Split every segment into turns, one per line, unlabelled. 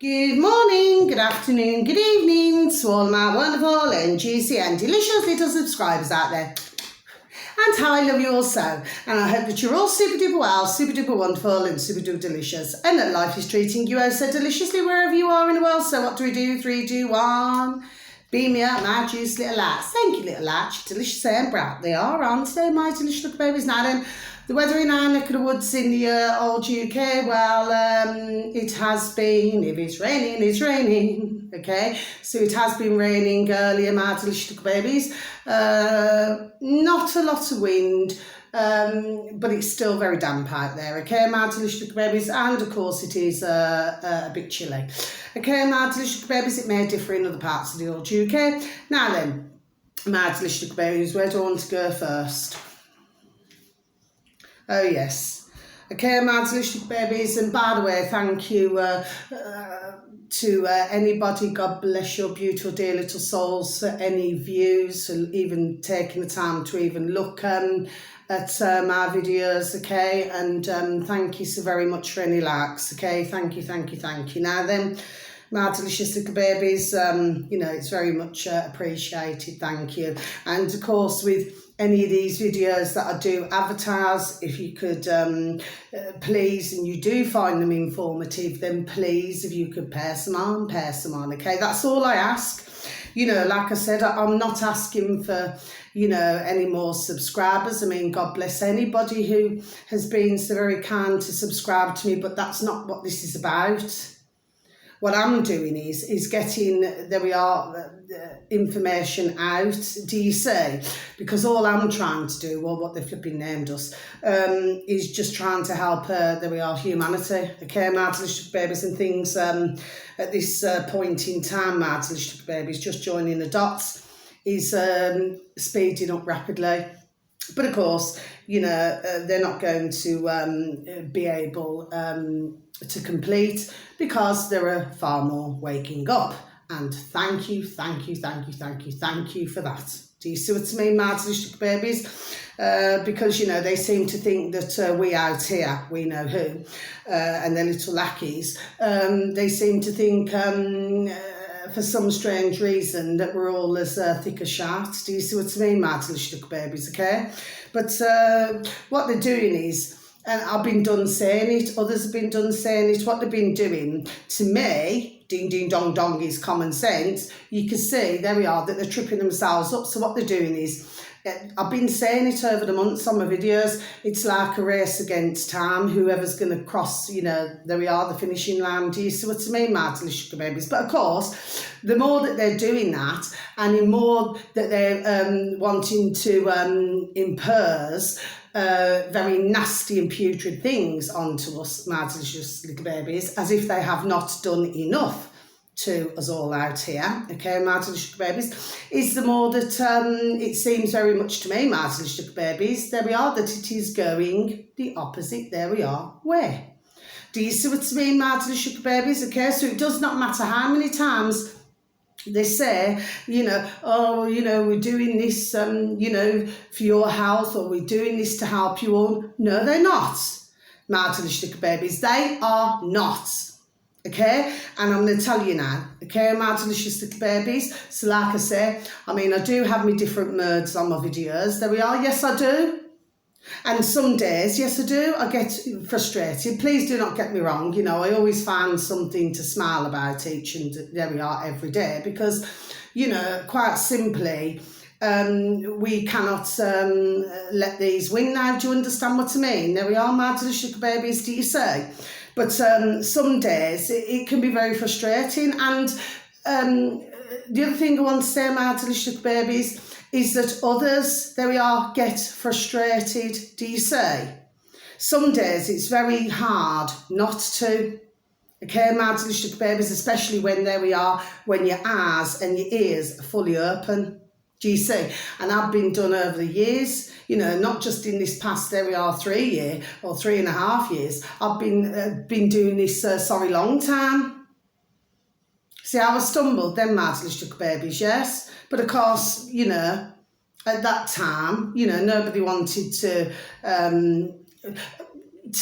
Good morning, good afternoon, good evening to all my wonderful and juicy and delicious little subscribers out there. And how I love you all so. And I hope that you're all super duper well, super duper wonderful and super duper delicious. And that life is treating you oh so deliciously wherever you are in the world. So what do we do? 3, 2, 1. Beam me up, my juice little lads. Thank you, little lads. Delicious and bright they are, aren't they, my delicious little babies? Now then, the weather in our neck of the woods in the old UK, well, it has been, if it's raining, okay? So it has been raining earlier, my delicious little babies. Not a lot of wind, but it's still very damp out there, okay, my delicious little babies? And, of course, it is a bit chilly. Okay, my delicious little babies, it may differ in other parts of the old UK. Now then, my delicious little babies, where do I want to go first? Oh, yes. Okay, my delicious babies, and by the way, thank you to anybody, God bless your beautiful dear little souls, for any views, for even taking the time to even look at my videos, okay, and thank you so very much for any likes, okay, thank you. Now then, my delicious little babies, you know, it's very much appreciated, thank you. And of course, with any of these videos that I do advertise, if you could please, and you do find them informative, then please, if you could pass them on, okay? That's all I ask. You know, like I said, I'm not asking for, you know, any more subscribers. I mean, God bless anybody who has been so very kind to subscribe to me, but that's not what this is about. What I'm doing is getting, there we are, information out, do you see? Because all I'm trying to do, or what they flipping named us, is just trying to help, there we are, humanity, okay, my delicious babies and things. At this point in time, my delicious babies, just joining the dots, is speeding up rapidly. But of course, you know, they're not going to be able to complete because there are far more waking up. And thank you for that. Do you see what I mean, my delicious babies? Because, you know, they seem to think that we out here, we know who, and their little lackeys, they seem to think for some strange reason that we're all as thick as sharks. Do you see what I mean, my delicious babies, okay? But what they're doing is, and I've been done saying it, others have been done saying it, what they've been doing, to me, ding ding dong dong is common sense, you can see, there we are, that they're tripping themselves up. So what they're doing is, I've been saying it over the months on my videos, it's like a race against time, whoever's going to cross, you know, there we are, the finishing line. Do you see what I mean, my delicious babies? But of course, the more that they're doing that, and the more that they're wanting to impose very nasty and putrid things onto us, my delicious little babies, as if they have not done enough to us all out here, okay, my delicious babies, is the more that it seems very much to me, my delicious babies, there we are, that it is going the opposite, there we are, where? Do you see what I mean, my delicious babies, okay? So it does not matter how many times they say, you know, oh, you know, we're doing this, you know, for your health, or we're doing this to help you all. No, they're not, my delicious babies, they are not. Okay, and I'm going to tell you now, okay, my delicious little babies. So like I say, I mean, I do have my different moods on my videos. There we are, yes I do. And some days, yes I do, I get frustrated. Please do not get me wrong, you know, I always find something to smile about each and there we are every day. Because, you know, quite simply, we cannot let these win now. Do you understand what I mean? There we are, my delicious babies, do you say? But some days it can be very frustrating. And the other thing I want to say, my delicious babies, is that others, there we are, get frustrated, do you say? Some days it's very hard not to. Okay, my delicious babies, especially when, there we are, when your eyes and your ears are fully open. Do you see? And I've been done over the years, you know, not just in this past, there we are, 3 year or 3.5 years. I've been doing this, long time. See, I was stumbled then, my delicious babies, yes. But of course, you know, at that time, you know, nobody wanted to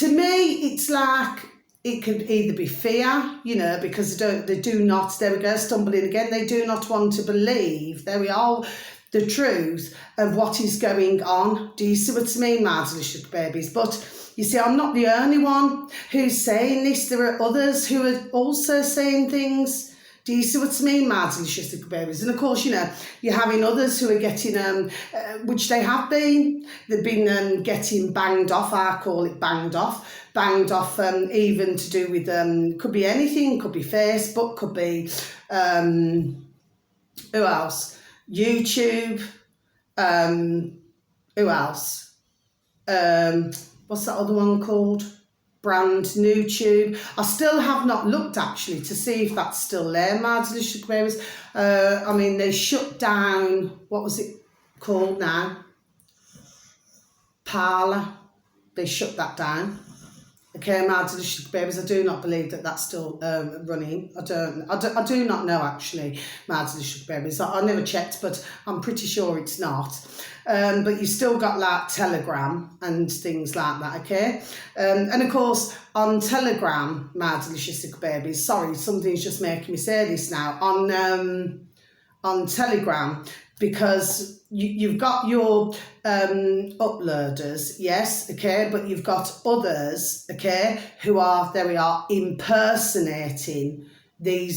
me, it's like, it could either be fear, you know, because they do not, there we go, stumbling again, they do not want to believe, there we are, the truth of what is going on. Do you see what I mean, my delicious babies? But you see, I'm not the only one who's saying this. There are others who are also saying things. Do you see what I mean, my delicious babies? And of course, you know, you're having others who are getting, which they have been, they've been getting banged off. I call it banged off, even to do with, could be anything, could be Facebook, could be, who else? YouTube, who else? What's that other one called? Brand New Tube. I still have not looked actually to see if that's still there, my delicious babies. I mean, they shut down, what was it called now? Parler. They shut that down. Okay, my delicious babies, I do not believe that that's still running. I do not know actually, my delicious babies. I never checked, but I'm pretty sure it's not. But you still got like Telegram and things like that, okay? And of course, on Telegram, my delicious babies, sorry, something's just making me say this now, on Telegram, because you've got your uploaders, yes, okay, but you've got others, okay, who are, there we are, impersonating the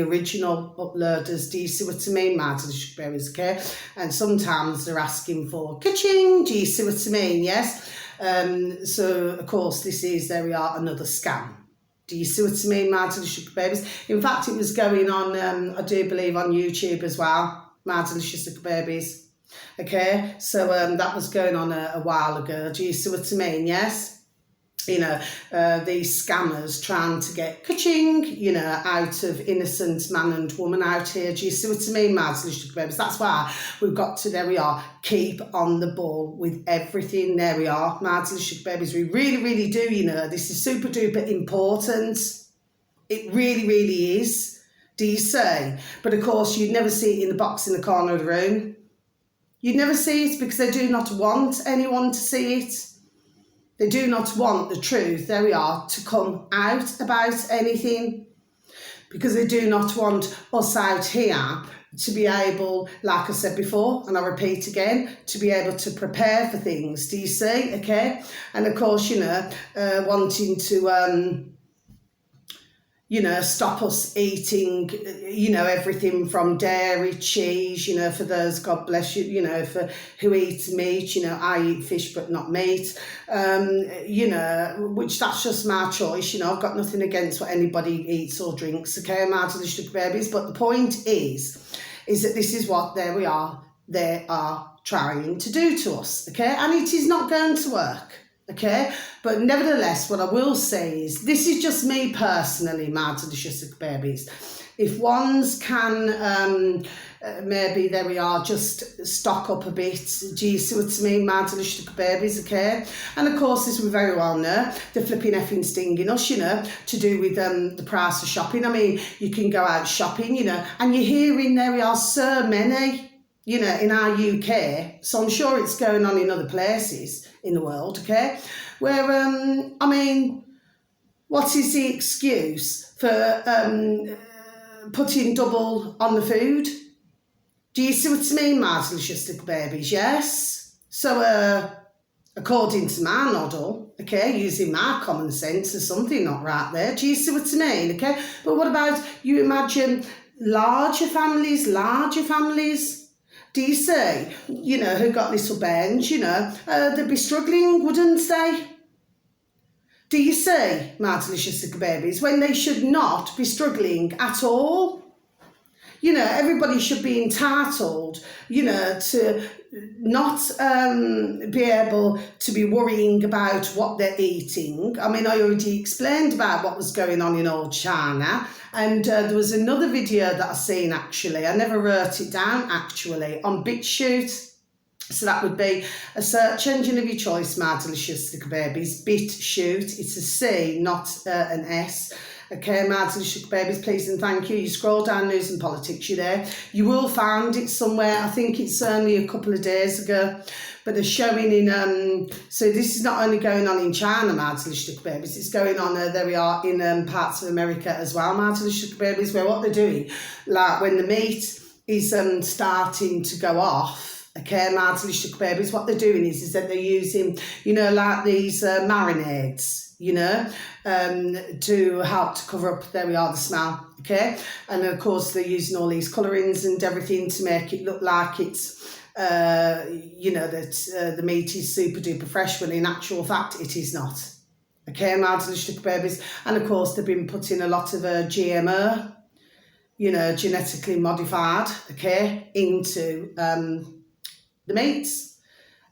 original uploaders. Do you see what I mean, my delicious berries, okay? And sometimes they're asking for ka-ching, do you see what I mean, yes? So, of course, this is, there we are, another scam. Do you see what I mean, my delicious babies? In fact, it was going on, I do believe, on YouTube as well, my delicious babies. Okay, so that was going on a while ago. Do you see what I mean? Yes? You know, these scammers trying to get ka-ching, you know, out of innocent man and woman out here. Do you see what I mean, my delicious babies? That's why we've got to, there we are, keep on the ball with everything. There we are, my delicious babies. We really, really do, you know. This is super duper important. It really, really is. Do you say? But of course, you'd never see it in the box in the corner of the room. You'd never see it because they do not want anyone to see it. They do not want the truth, there we are, to come out about anything, because they do not want us out here to be able, like I said before, and I repeat again, to be able to prepare for things. Do you see? Okay? And of course, you know, wanting to... you know, stop us eating, you know, everything from dairy, cheese, you know, for those, God bless you, you know, for who eats meat, you know, I eat fish but not meat, you know, which that's just my choice, you know, I've got nothing against what anybody eats or drinks, okay, my delicious babies, but the point is that this is what, there we are, they are trying to do to us, okay, and it is not going to work. Okay, but nevertheless, what I will say is, this is just me personally, my delicious babies. If ones can, maybe, there we are, just stock up a bit. Do you see what I mean, my delicious babies, okay? And of course, as we very well know, they're flipping effing stinging us, you know, to do with the price of shopping. I mean, you can go out shopping, you know, and you're hearing, there we are, so many, you know, in our UK, so I'm sure it's going on in other places in the world, okay, where, I mean, what is the excuse for putting double on the food? Do you see what I mean, my delicious babies, yes? So, according to my model, okay, using my common sense, there's something not right there. Do you see what I mean, okay? But what about, you imagine larger families, do you see, you know, who got little bairns, you know, they'd be struggling, wouldn't they? Do you see, my delicious babies, when they should not be struggling at all? You know, everybody should be entitled, you know, to not be able to be worrying about what they're eating. I mean, I already explained about what was going on in old China, and there was another video that I seen actually, I never wrote it down actually, on BitChute. So that would be a search engine of your choice, my delicious babies, BitChute. It's a C, not an S. Okay, Mads and Sugar Babies, please and thank you. You scroll down news and politics, you're there. You will find it somewhere. I think it's only a couple of days ago, but they're showing in, so this is not only going on in China, Mads and Sugar Babies, it's going on, there we are, in parts of America as well, Mads and Sugar Babies, where what they're doing, like when the meat is starting to go off, okay, Mads and Sugar Babies, what they're doing is that they're using, you know, like these marinades, you know, to help to cover up, there we are, the smell, okay? And of course they're using all these colourings and everything to make it look like it's, you know, that the meat is super duper fresh, when in actual fact it is not. Okay, Mads and Sugar Babies. And of course they've been putting a lot of GMO, you know, genetically modified, okay, into the meats.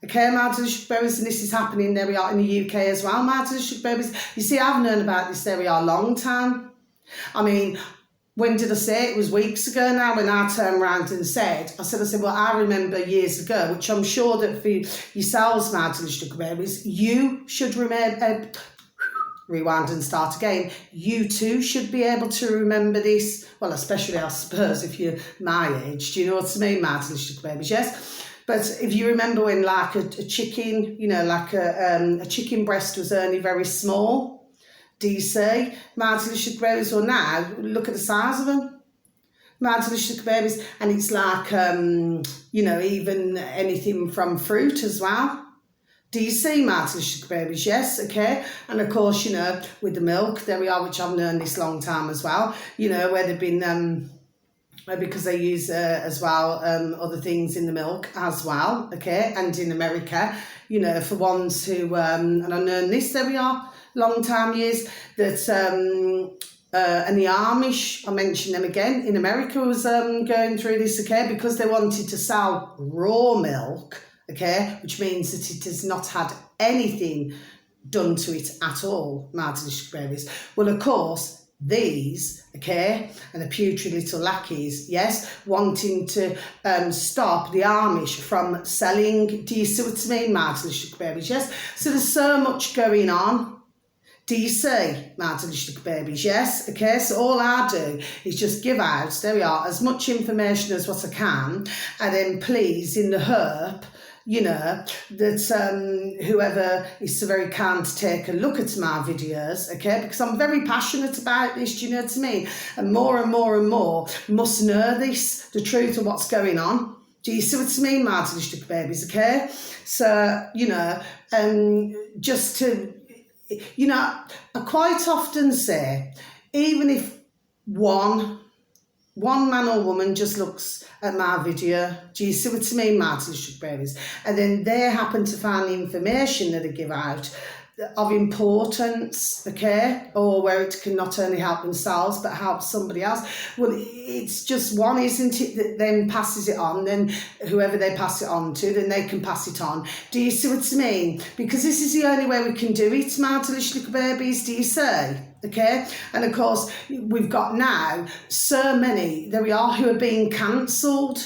Okay, Mads and Sugar Babies, and this is happening, there we are, in the UK as well, Mads and Sugar Babies. You see, I've known about this, there we are, long time. I mean, when did I say it? It was weeks ago now when I turned around and said, I said, well, I remember years ago, which I'm sure that for yourselves, Mads and Sugar Babies, you should remember, rewind and start again, you too should be able to remember this. Well, especially, I suppose, if you're my age, do you know what I mean, Mads and Sugar Babies, yes? But if you remember when, like, a chicken, you know, like a chicken breast was only very small, do you see? Mads and Sugar Babies, well, now, look at the size of them. Mads and Sugar Babies, and it's like, you know, even anything from fruit as well. Do you see, Mads and Sugar Babies? Yes, okay. And of course, you know, with the milk, there we are, which I've known this long time as well, you know, where they've been... because they use as well other things in the milk as well, okay, and in America, you know, for ones who, and I've known this, there we are, long time years, that, and the Amish, I mentioned them again, in America was going through this, okay, because they wanted to sell raw milk, okay, which means that it has not had anything done to it at all, Mads and Sugar Babies. Well, of course, these, okay, and the putrid little lackeys, yes, wanting to stop the Amish from selling, do you see what I mean, Mads and Sugar Babies, yes? So there's so much going on. Do you see, Mads and Sugar Babies, yes? Okay, so all I do is just give out, there we are, as much information as what I can, and then please, in the herp, you know, that whoever is so very kind to take a look at my videos, okay, because I'm very passionate about this, do you know what I mean? And more and more and more must know this, the truth of what's going on. Do you see what I mean, Mads and Sugar Babies, okay? So, you know, just to, you know, I quite often say, even if one man or woman just looks at my video, do you see what I mean, Mads and Sugar Babies? And then they happen to find the information that I give out of importance, okay, or where it can not only help themselves but help somebody else. Well, it's just one, isn't it, that then passes it on, then whoever they pass it on to, then they can pass it on. Do you see what I mean? Because this is the only way we can do it, Mads and Sugar Babies, do you see? Okay, and of course we've got now so many, there we are, who are being cancelled.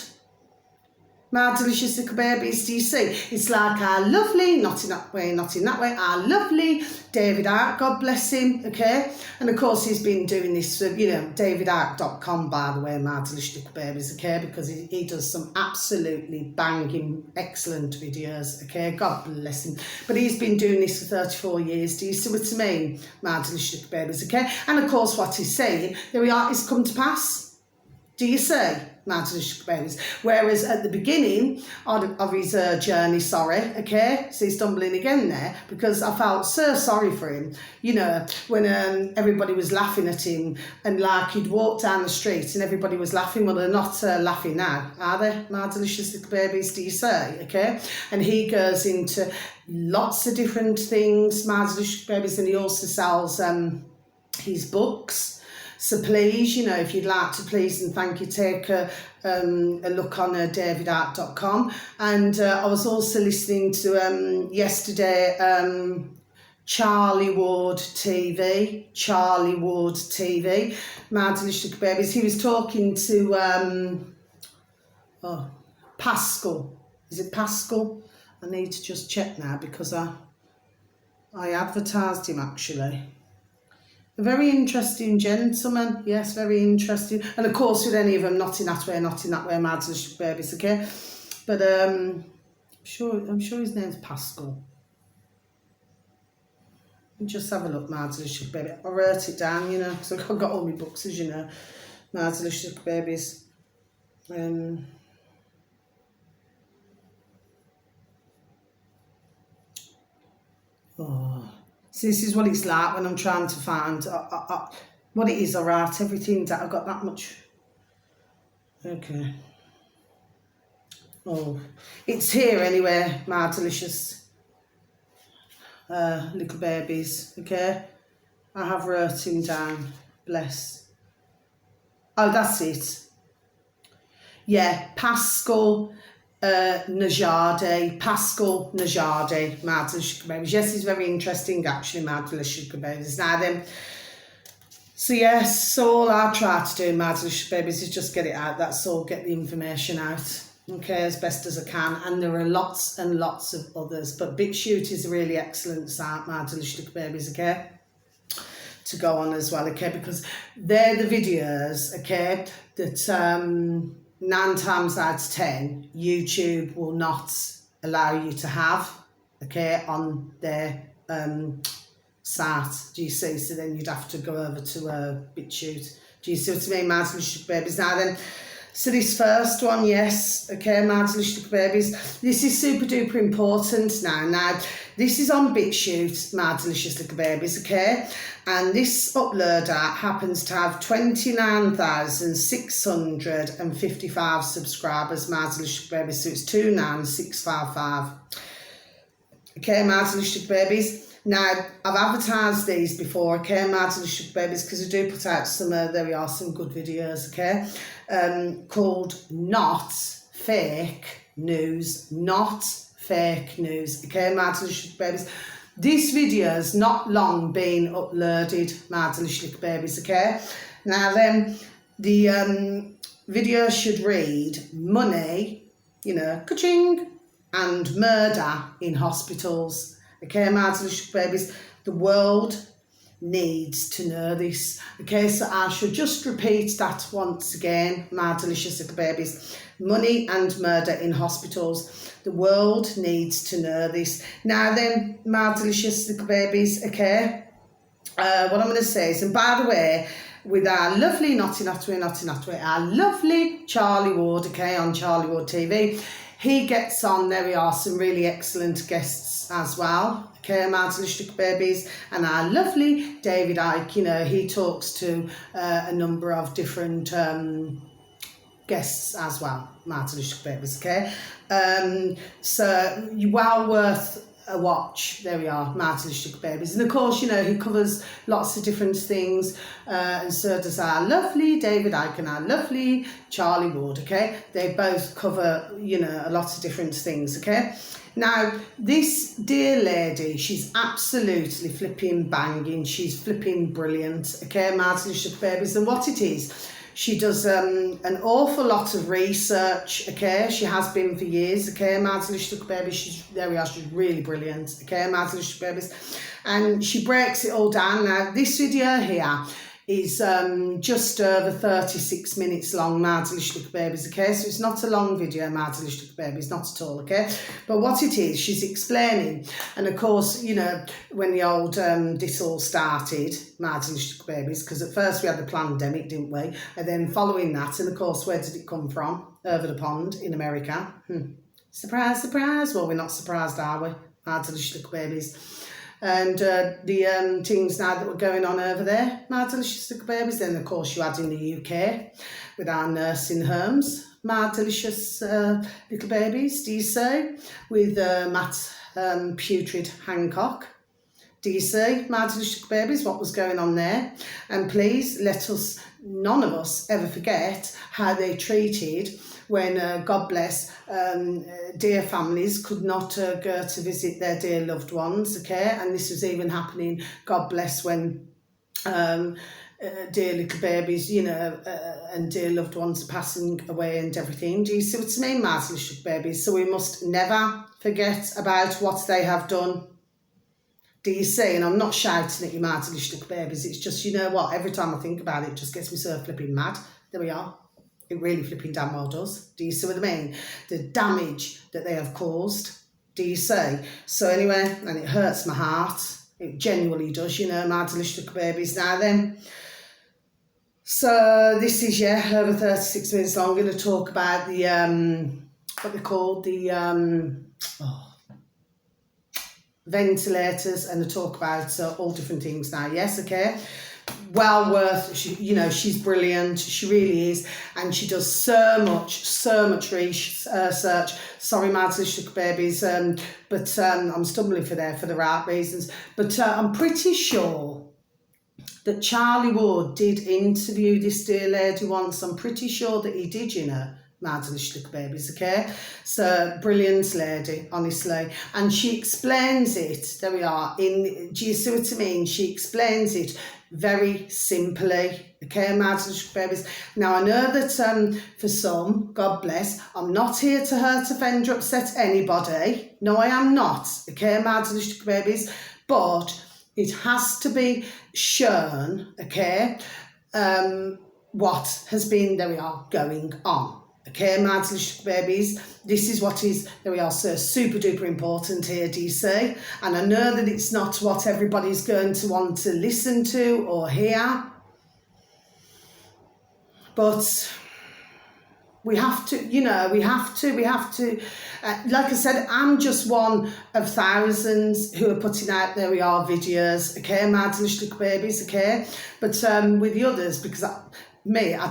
My delicious little babies, do you see? It's like our lovely, not in that way, not in that way, our lovely David Icke, God bless him, okay? And of course he's been doing this for, you know, davidicke.com, by the way, my delicious little babies, okay? Because he does some absolutely banging, excellent videos, okay? God bless him. But he's been doing this for 34 years, do you see what I mean? My delicious little babies, okay? And of course what he's saying, there we are, it's come to pass. Do you see? Mads and Sugar Babies. Whereas at the beginning of his journey, okay, so he's stumbling again there, because I felt so sorry for him, you know, when everybody was laughing at him, and like he'd walk down the street and everybody was laughing. Well, they're not laughing now, are they, my delicious little babies, do you say, okay? And he goes into lots of different things, my delicious babies, and he also sells his books. So please, you know, if you'd like to, please and thank you, take a look on davidicke.com. And I was also listening to yesterday Charlie Ward TV, my delicious babies. He was talking to Pascal. Is it Pascal? I need to just check now, because I advertised him actually. A very interesting gentleman, yes, very interesting. And of course, with any of them, not in that way, mad delicious babies, okay? But I'm sure his name's Pascal. Just have a look, mad delicious baby. I wrote it down, you know, because I've got all my books, as you know, mad delicious babies. Oh. So this is what it's like when I'm trying to find what it is. I write everything that I've got that much. Okay. Oh, it's here anyway, my delicious little babies. Okay, I have wrote him down. Bless. Oh, that's it. Yeah, Pascal Najade, my delicious babies. Yes, it's very interesting actually, my delicious babies. Now then, so yes, so all I try to do, my delicious babies, is just get it out. That's all, get the information out, okay, as best as I can. And there are lots and lots of others, but BitChute is a really excellent site, my delicious babies, okay, to go on as well, okay, because they're the videos, okay, that 9 times out of 10 YouTube will not allow you to have, okay, on their site. Do you see? So then you'd have to go over to BitChute. Do you see what I mean, my delicious babies? Now then, so this first one, yes, okay, my delicious babies, this is super duper important now. Now, this is on BitChute, my delicious little babies, okay? And this uploader happens to have 29,655 subscribers, my delicious babies, so it's 29655. Okay, my delicious babies. Now, I've advertised these before, okay, my delicious babies, because I do put out some, there we are, some good videos, okay, called Not Fake News, okay, my delicious babies. This video's not long been uploaded, my delicious babies, okay. Now then, the video should read money, you know, ka-ching, and murder in hospitals. Okay, my delicious babies, the world needs to know this. Okay, so I should just repeat that once again, my delicious little babies. Money and murder in hospitals. The world needs to know this. Now then, my delicious little babies, okay, what I'm going to say is, and by the way, with our lovely Naughty, our lovely Charlie Ward, okay, on Charlie Ward TV, he gets on, there we are, some really excellent guests as well, okay, my delicious babies, and our lovely David Icke, you know, he talks to a number of different guests as well, my delicious babies, okay, so well worth a watch. There we are, my delicious babies. And of course, you know, he covers lots of different things, and so does our lovely David Icke and our lovely Charlie Ward, okay. They both cover, you know, a lot of different things, okay. Now, this dear lady, she's absolutely flipping banging, she's flipping brilliant, okay, my delicious babies. And what it is, she does an awful lot of research, okay, she has been for years, okay, my delicious babies, there we are, she's really brilliant, okay, my delicious babies, and she breaks it all down. Now, this video here is just over 36 minutes long, my delicious babies, okay, so it's not a long video, my delicious babies, not at all, okay, but what it is, she's explaining, and of course, you know, when the old this all started, my delicious babies, because at first we had the pandemic, didn't we, and then following that, and of course, where did it come from? Over the pond in America. Surprise, surprise. Well, we're not surprised, are we, my delicious babies? And the things now that were going on over there, my delicious little babies. Then, of course, you had in the UK with our nursing homes, my delicious little babies, do you say? With Matt Putrid Hancock. Do you see, my delicious babies, what was going on there? And please let us, none of us, ever forget how they treated when, God bless, dear families could not go to visit their dear loved ones, okay? And this was even happening, God bless, when dear little babies, you know, and dear loved ones are passing away and everything. Do you see what I mean, my delicious babies? So we must never forget about what they have done. Do you see? And I'm not shouting at you, Martilish Duck Babies. It's just, you know what? Every time I think about it, it just gets me so flipping mad. There we are. It really flipping damn well does. Do you see what I mean? The damage that they have caused. Do you see? So anyway, and it hurts my heart. It genuinely does, you know, Martilish Duck Babies. Now then, so this is, yeah, over 36 minutes long. I'm going to talk about the, what they call the, ventilators, and to talk about all different things now. Yes, okay. Well worth, you know, she's brilliant, she really is, and she does so much research. Sorry, Martilish Duck Babies, but I'm stumbling for the right reasons. But I'm pretty sure that Charlie Ward did interview this dear lady once. I'm pretty sure that he did, you know, Martilish Duck Babies, okay? So, brilliant lady, honestly. And she explains it, there we are, do you see what I mean? She explains it very simply, okay, Martilish Duck Babies. Now, I know that for some, God bless, I'm not here to hurt, offend, or upset anybody. No, I am not, okay, Martilish Duck Babies. But it has to be shown, okay, what has been, there we are, going on. Okay, Martilish Duck Babies, this is what is, there we are, so super duper important here, do you see? And I know that it's not what everybody's going to want to listen to or hear, but we have to, you know, we have to, like I said, I'm just one of thousands who are putting out, there we are, videos, okay, Martilish Duck Babies, okay? But with the others, because I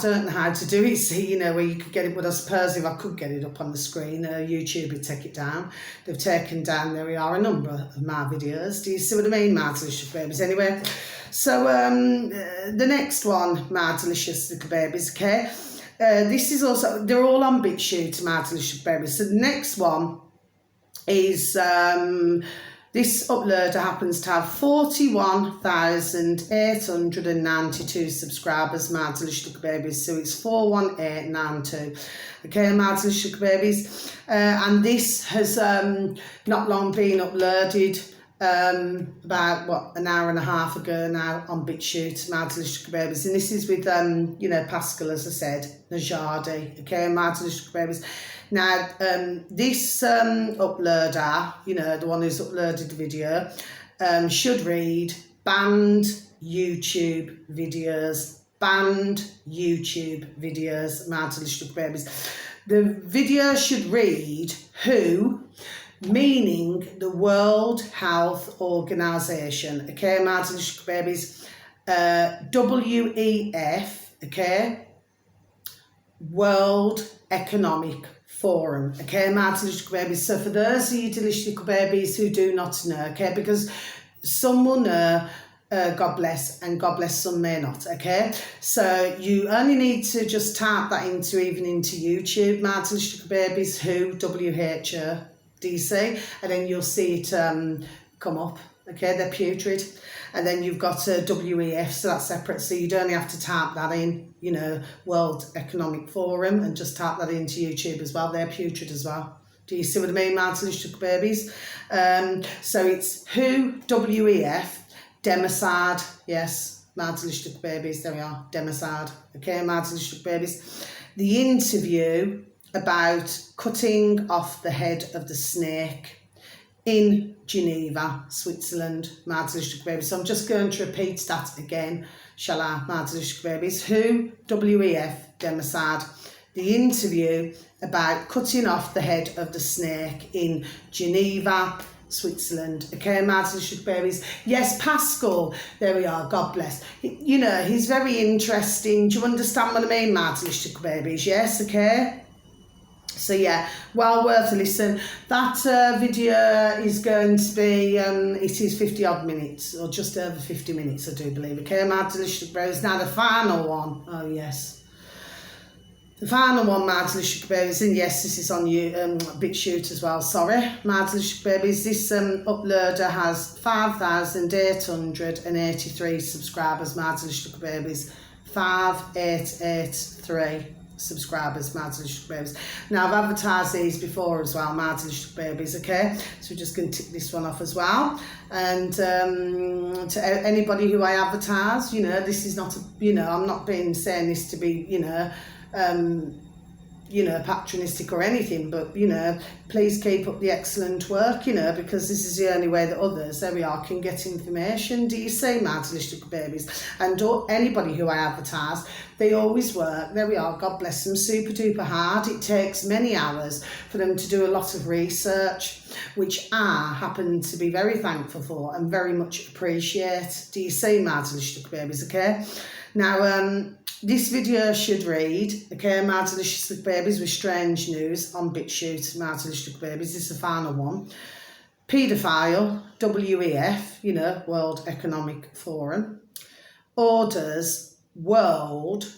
don't know how to do it, see, you know, where you could get it, but I suppose if I could get it up on the screen, YouTube would take it down. They've taken down, there we are, a number of my videos. Do you see what I mean, Martilish Duck Babies? Anyway, so the next one, Martilish Duck Babies, okay? This is also, they're all on BitChute, Martilish Duck Babies. So the next one is, this uploader happens to have 41,892 subscribers, Martilish Duck Babies. So it's 41892. Okay, Martilish Duck Babies. And this has not long been uploaded, about, what, an hour and a half ago now on BitChute, Martilish Duck Babies. And this is with, you know, Pascal, as I said, Najadi. Okay, Martilish Duck Babies. Now, this uploader, you know, the one who's uploaded the video, should read banned YouTube videos, Martilish Duck Babies. The video should read WHO, meaning the World Health Organization, okay, Martilish Duck Babies, WEF, okay, World Economic Forum, okay, Martilish Duck Babies. So for those of you Martilish Duck Babies who do not know, okay, because some will know, God bless, and God bless some may not, okay? So you only need to just type that into YouTube, Martilish Duck Babies, WHO, WHO, DC, and then you'll see it come up, okay? They're putrid. And then you've got WEF, so that's separate, so you'd only have to type that in, you know, World Economic Forum, and just type that into YouTube as well. They're putrid as well. Do you see what I mean, Martilish Duck Babies? So it's WHO, WEF, Democide, yes, Martilish Duck Babies, there we are, Democide, okay, Martilish Duck Babies. The interview about cutting off the head of the snake in Geneva, Switzerland, Martilish Duck Babies. So I'm just going to repeat that again, shall I, Martilish Duck Babies? WHO, WEF, Democide. The interview about cutting off the head of the snake in Geneva, Switzerland. Okay, Martilish Duck Babies. Yes, Pascal, there we are, God bless. You know, he's very interesting. Do you understand what I mean, Martilish Duck Babies? Yes, okay. So yeah, well worth a listen. That video is going to be, it is 50 odd minutes, or just over 50 minutes, I do believe. Okay, Martilish Duck Babies. Now the final one, oh yes. The final one, Martilish Duck Babies, and yes, this is on you, BitChute as well, sorry. Martilish Duck Babies, this uploader has 5,883 subscribers, Martilish Duck Babies. 5883. subscribers, Mads Lushtuck Babies. Now, I've advertised these before as well, Mads Lushtuck Babies, okay? So we're just going to tick this one off as well. And to anybody who I advertise, you know, this is not, I'm not saying this to be, patronistic or anything, but, please keep up the excellent work, because this is the only way that others, there we are, can get information. Do you see, Mads Lushtuck Babies? And anybody who I advertise, they always work, there we are, God bless them, super duper hard. It takes many hours for them to do a lot of research, which I happen to be very thankful for and very much appreciate. Do you see, Mads Lushtuck Babies, okay? Now, this video should read, okay, Mads Lushtuck Babies with strange news on BitChute, Mads Lushtuck Babies, this is the final one. Paedophile, WEF, World Economic Forum, orders world,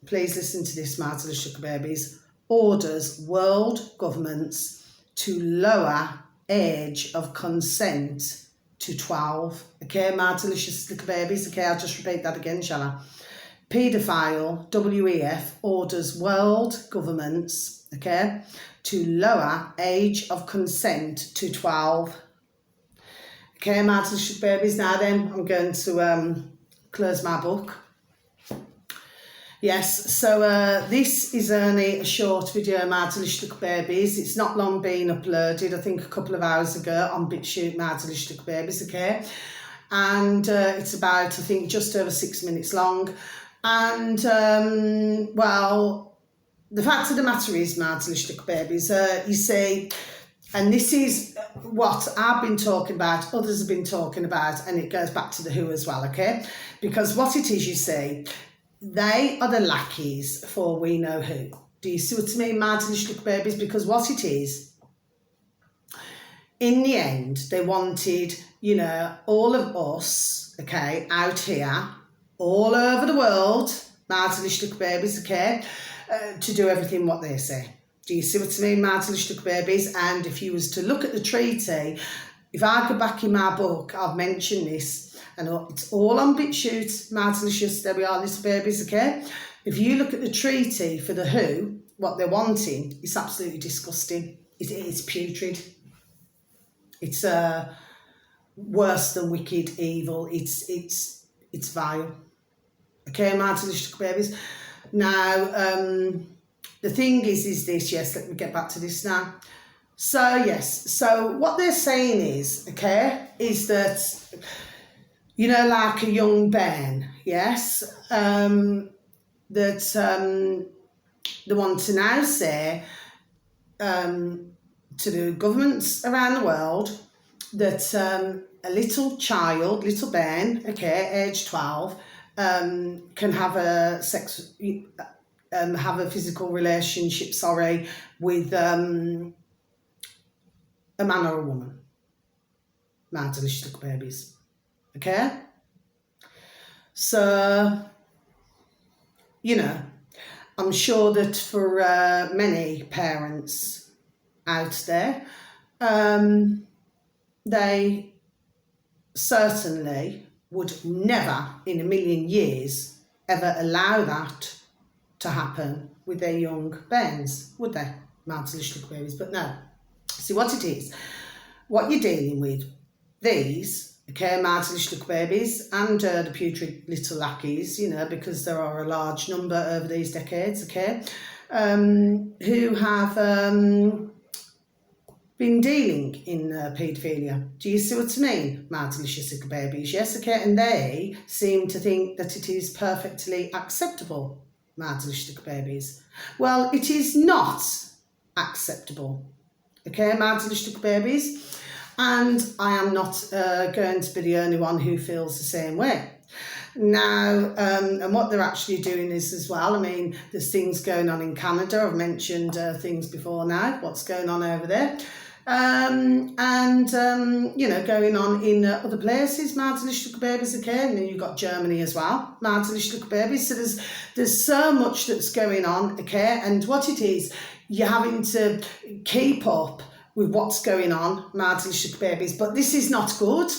please listen to this, Mads Lushtuck Babies, orders world governments to lower age of consent to 12. Okay, Mads Lushtuck Babies, okay, I'll just repeat that again, shall I? Paedophile, WEF, orders world governments, okay, to lower age of consent to 12. Okay, Mads Lushtuck Babies, now then, I'm going to close my book. Yes, so this is only a short video, Mads Lushtuck Babies. It's not long been uploaded, I think a couple of hours ago on BitChute, Mads Lushtuck Babies, okay? And it's about, I think, just over 6 minutes long. And, well, the fact of the matter is, Mads Lushtuck Babies, you see, and this is what I've been talking about, others have been talking about, and it goes back to the WHO as well, okay? Because what it is, you see, they are the lackeys for we know who. Do you see what I mean, Mads Lushtuck Babies? Because what it is, in the end, they wanted, all of us, okay, out here, all over the world, Mads Lushtuck Babies, okay, to do everything what they say. Do you see what I mean, Mads Lushtuck Babies? And if you was to look at the treaty, if I go back in my book, I've mentioned this, and it's all on BitChute, Mads Lushtuck, there we are, little babies, okay? If you look at the treaty for the WHO, what they're wanting, it's absolutely disgusting. It's putrid. It's worse than wicked, evil. It's vile. Okay, Mads Lushtuck Babies. Now, the thing is this, yes, let me get back to this now. So, yes, so what they're saying is, okay, is that, like a young Ben, yes, that they want to now say to the governments around the world that a little child, little Ben, okay, age 12, can have a physical relationship, with a man or a woman. Mads Lushtuck Babies. Okay? So, I'm sure that for many parents out there, they certainly would never in a million years ever allow that to happen with their young Bens, would they? Mads Lushtuck Babies, but no. See what it is, what you're dealing with, these, okay, Mads Lushtuck Babies and the putrid little lackeys, because there are a large number over these decades, okay, who have been dealing in paedophilia. Do you see what I mean, Mads Lushtuck Babies? Yes, okay, and they seem to think that it is perfectly acceptable, Mads Lushtuck Babies. Well, it is not acceptable, okay, Mads Lushtuck Babies, and I am not going to be the only one who feels the same way. Now, and what they're actually doing is as well, there's things going on in Canada. I've mentioned things before now, what's going on over there. And going on in other places, Mads Lushtuck Babies, okay, and then you've got Germany as well, Mads Lushtuck Babies. So there's so much that's going on, okay, and what it is, you're having to keep up with what's going on, Mads Lushtuck Babies, but this is not good.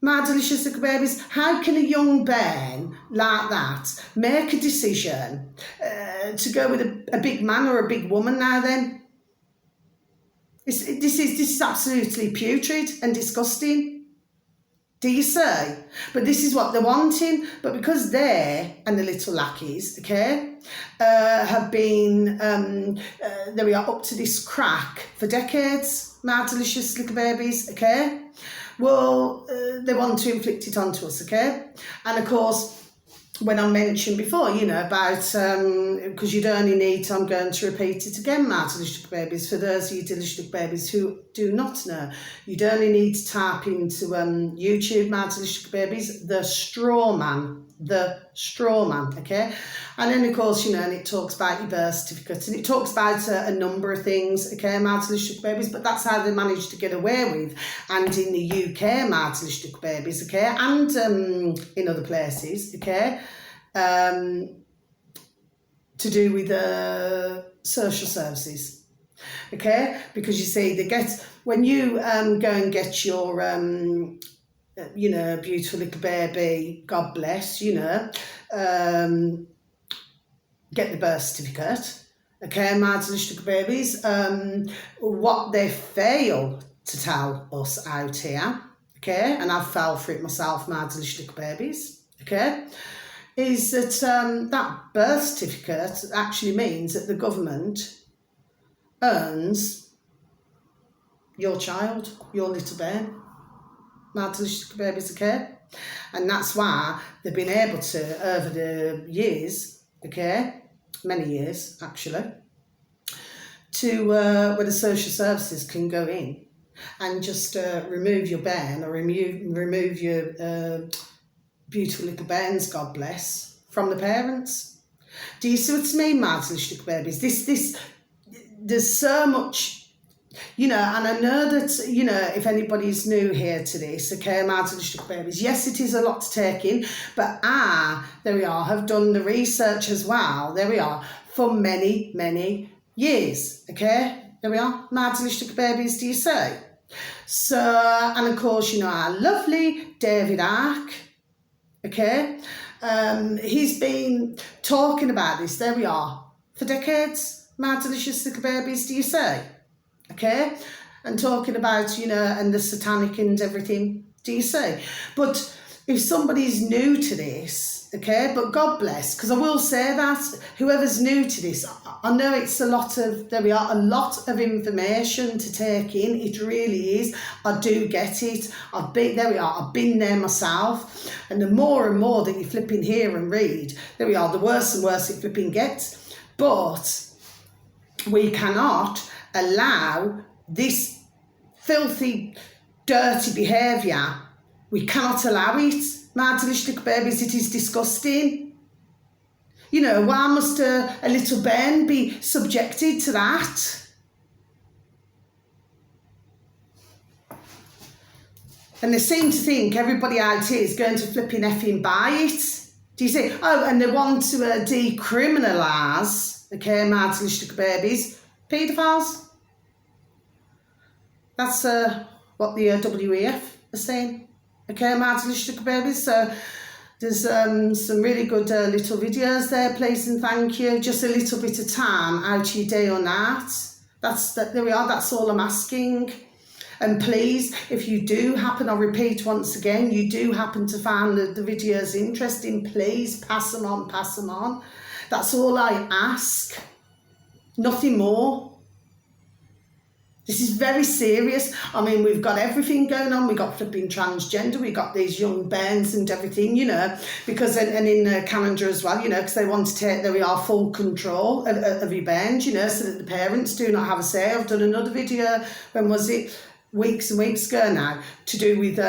My delicious little babies, how can a young bairn like that make a decision to go with a big man or a big woman now then? This is absolutely putrid and disgusting. Do you see? But this is what they're wanting. But because they and the little lackeys, okay, have been, there we are, up to this crack for decades, my delicious little babies, okay? Well, they want to inflict it onto us, okay? And of course, when I mentioned before, you know, about, because you'd only need, I'm going to repeat it again, my delicious babies, for those of you delicious babies who do not know, you'd only need to type into YouTube, my delicious babies, the straw man, okay? And then, of course, you know, and it talks about your birth certificate, and it talks about a number of things, okay, my delicious babies, but that's how they managed to get away with, and in the UK, my delicious babies, okay, and in other places, okay, to do with social services, okay, because you see, they get, when you go and get your, you know, beautiful little baby, God bless, you know, get the birth certificate, okay, my delicious babies, what they fail to tell us out here, okay, and I fell for it myself, my delicious babies, okay, is that that birth certificate actually means that the government owns your child, your little babe, my delicious babies, okay, and that's why they've been able to, over the years, okay, many years actually, to where the social services can go in and just remove your bairn or remove your beautiful little bairns, God bless, from the parents. Do you see what I mean, my delicious babies? There's so much, you know, and I know that, you know, if anybody's new here to this, okay, my delicious babies, yes, it is a lot to take in, but there we are, have done the research as well, there we are, for many, many years, okay, there we are, my delicious babies, do you see? So, and of course, you know, our lovely David Icke, okay, he's been talking about this, there we are, for decades, my delicious little babies, do you see? Okay, and talking about, you know, and the satanic and everything, do you see? But if somebody's new to this, okay, but God bless, because I will say that, whoever's new to this, I know it's a lot of, there we are, a lot of information to take in, it really is, I do get it, there we are, I've been there myself, and the more and more that you flipping hear and read, there we are, the worse and worse it flipping gets, but we cannot allow this filthy, dirty behaviour. We cannot allow it, my delicious babies, it is disgusting. You know, why must a little bairn be subjected to that? And they seem to think everybody out here is going to flipping effing buy it. Do you see? Oh, and they want to decriminalise, okay, my delicious babies, paedophiles. That's what the WEF are saying. Okay, my delicious babies. So there's some really good little videos there, please and thank you. Just a little bit of time out of your day or night. There we are, that's all I'm asking. And please, if you do happen, I'll repeat once again, you do happen to find the videos interesting, please pass them on. That's all I ask. Nothing more. This is very serious. I mean, we've got everything going on. We've got flipping transgender. We've got these young bairns and everything, you know, because, and in Canada as well, you know, because they want to take, there we are, full control of your bairns, you know, so that the parents do not have a say. I've done another video, when was it? Weeks and weeks ago now, to do with,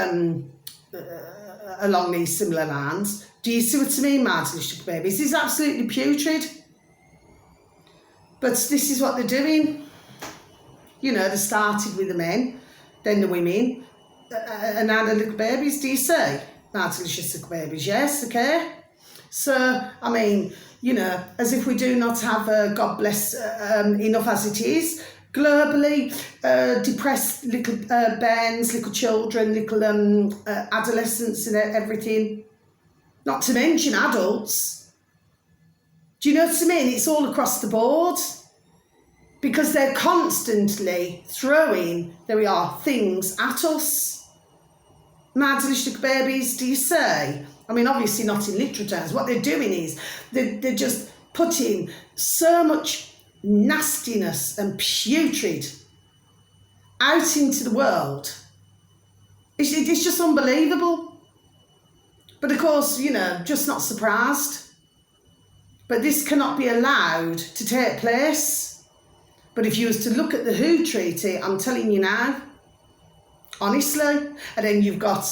along these similar lines. Do you see what I mean, my delicious babies? This is absolutely putrid. But this is what they're doing. You know, they started with the men, then the women, and now the little babies, do you see? My delicious little babies, yes, okay? So, I mean, you know, as if we do not have, God bless, enough as it is, globally, depressed little bairns, little children, little adolescents and everything. Not to mention adults. Do you know what I mean? It's all across the board. Because they're constantly throwing, there we are, things at us. Mad delicious babies, do you say? I mean, obviously not in literal terms. What they're doing is they're just putting so much nastiness and putrid out into the world. It's just unbelievable. But of course, you know, just not surprised. But this cannot be allowed to take place. But if you was to look at the WHO Treaty, I'm telling you now, honestly, and then you've got,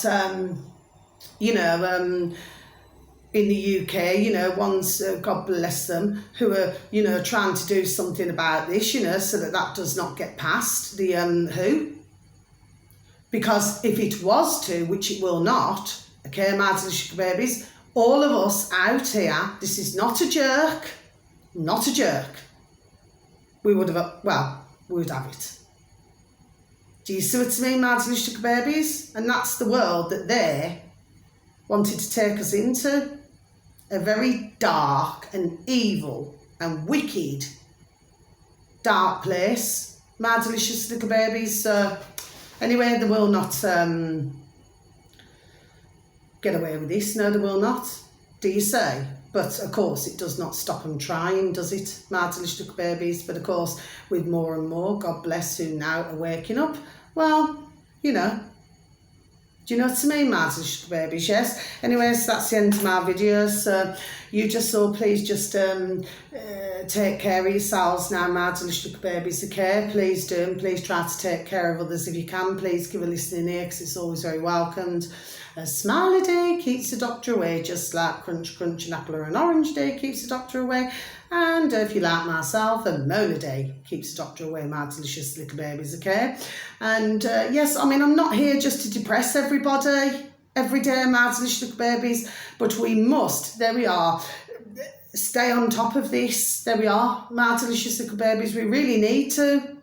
you know, in the UK, you know, ones, God bless them, who are, you know, trying to do something about this, you know, so that does not get past the WHO. Because if it was to, which it will not, okay, my delicious babies, all of us out here, this is not a jerk, not a jerk. We would have, well, we would have it. Do you see what I mean, my delicious babies? And that's the world that they wanted to take us into. A very dark and evil and wicked dark place. My delicious little babies. Anyway, they will not get away with this. No, they will not. Do you say? But of course, it does not stop them trying, does it? My delicious little babies. But of course, with more and more, God bless, who now are waking up. Well, you know. Do you know what I mean, my delicious babies? Yes. Anyways, that's the end of my video. So you just all please just take care of yourselves now, my delicious babies. Okay, please do, and please try to take care of others if you can. Please give a listening ear, because it's always very welcomed. A smile a day keeps the doctor away, just like crunch, crunch, an apple or an orange day keeps the doctor away. And if you like myself, a moan a day keeps the doctor away, my delicious little babies, okay? And yes, I mean, I'm not here just to depress everybody every day, my delicious little babies, but we must, there we are, stay on top of this. There we are, my delicious little babies, we really need to.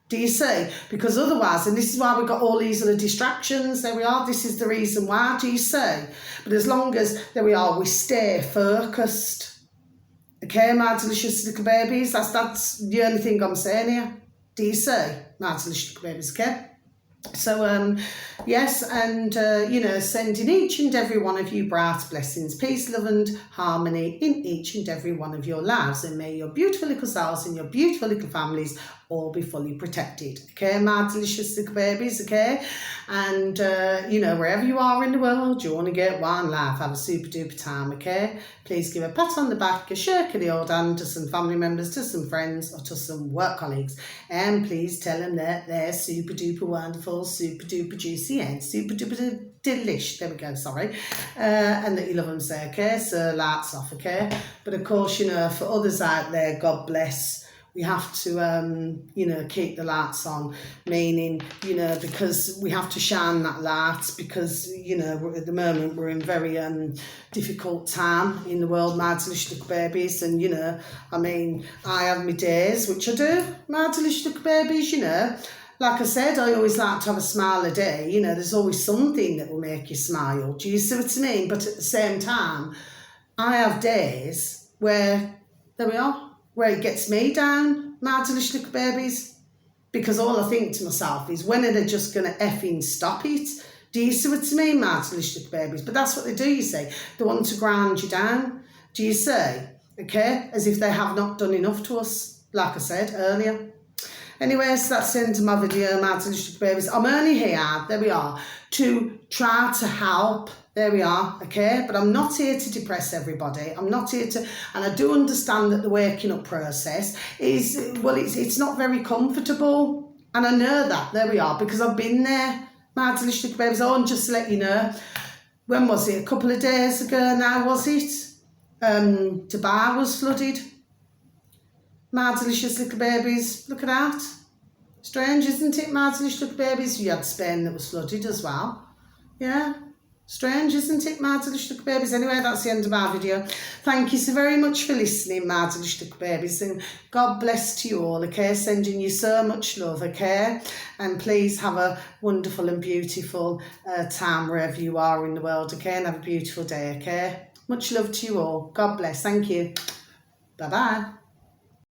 Do you see? Because otherwise, and this is why we've got all these other distractions, there we are, this is the reason why, do you see? But as long as, there we are, we stay focused. Okay, my delicious little babies, that's the only thing I'm saying here. Do you see? My delicious little babies, okay? So, yes, and, you know, sending each and every one of you bright blessings, peace, love and harmony in each and every one of your lives. And may your beautiful little selves and your beautiful little families all be fully protected. Okay, my delicious little babies, okay? And, you know, wherever you are in the world, you want to get one life, have a super duper time, okay? Please give a pat on the back, a shake of the old hand to some family members, to some friends or to some work colleagues. And please tell them that they're super duper wonderful, super duper juicy and super duper delish. There we go, sorry. And that you love them, say, okay? So lights off, okay? But of course, you know, for others out there, God bless. We have to, you know, keep the lights on, meaning, you know, because we have to shine that light because, you know, at the moment we're in very difficult time in the world, my delicious little babies. And, you know, I mean, I have my days, which I do, my delicious little babies, you know. Like I said, I always like to have a smile a day. You know, there's always something that will make you smile. Do you see what I mean? But at the same time, I have days where, there we are, where it gets me down, my delicious little babies, because all I think to myself is, when are they just going to effing stop it? Do you see what I mean, my delicious little babies? But that's what they do, you see. They want to grind you down. Do you see? Okay? As if they have not done enough to us, like I said earlier. Anyway, so that's the end of my video, my delicious little babies. I'm only here, there we are, to try to help. There we are, okay? But I'm not here to depress everybody. I'm not here to, and I do understand that the waking up process is, well, it's not very comfortable. And I know that, there we are, because I've been there, my delicious little babies. Oh, and just to let you know, when was it? A couple of days ago now, was it? Dubai was flooded. My delicious little babies, look at that. Strange, isn't it, my delicious little babies? You had Spain that was flooded as well. Yeah.
Strange, isn't it, my delicious little babies? Anyway, that's the end of my video. Thank you so very much for listening, my delicious little babies, and God bless to you all, okay? Sending you so much love, okay? And please have a wonderful and beautiful time wherever you are in the world, okay? And have a beautiful day, okay? Much love to you all. God bless. Thank you. Bye-bye.